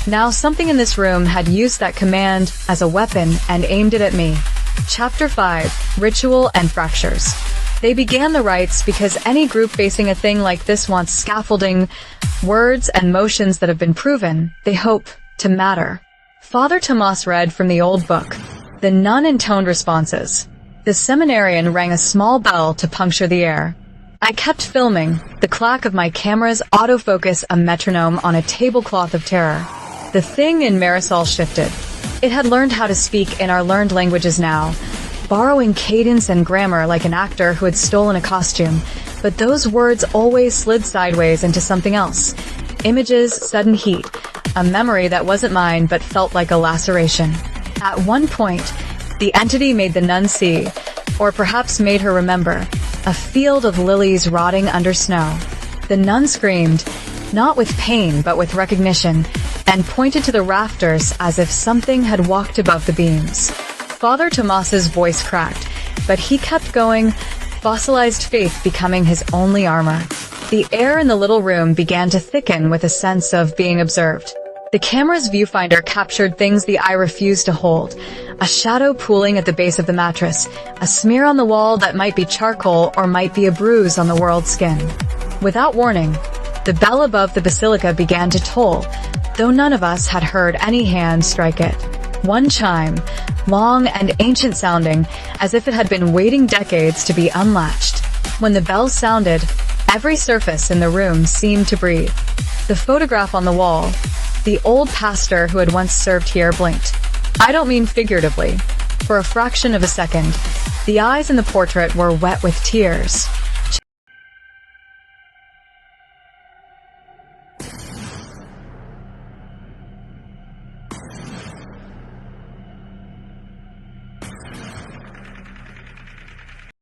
Now something in this room had used that command as a weapon and aimed it at me. Chapter 5. Ritual and Fractures. They began the rites because any group facing a thing like this wants scaffolding, words and motions that have been proven, they hope, to matter. Father Tomas read from the old book, the nun intoned responses. The seminarian rang a small bell to puncture the air. I kept filming, the clack of my camera's autofocus a metronome on a tablecloth of terror. The thing in Marisol shifted. It had learned how to speak in our learned languages now, borrowing cadence and grammar like an actor who had stolen a costume, but those words always slid sideways into something else. Images, sudden heat, a memory that wasn't mine but felt like a laceration. At one point, the entity made the nun see, or perhaps made her remember, a field of lilies rotting under snow. The nun screamed, not with pain but with recognition, and pointed to the rafters as if something had walked above the beams. Father Tomas's voice cracked, but he kept going, fossilized faith becoming his only armor. The air in the little room began to thicken with a sense of being observed. The camera's viewfinder captured things the eye refused to hold. A shadow pooling at the base of the mattress, a smear on the wall that might be charcoal or might be a bruise on the world's skin. Without warning, the bell above the basilica began to toll, though none of us had heard any hand strike it. One chime, long and ancient sounding, as if it had been waiting decades to be unlatched. When the bell sounded, every surface in the room seemed to breathe. The photograph on the wall, the old pastor who had once served here, blinked. I don't mean figuratively. For a fraction of a second, the eyes in the portrait were wet with tears.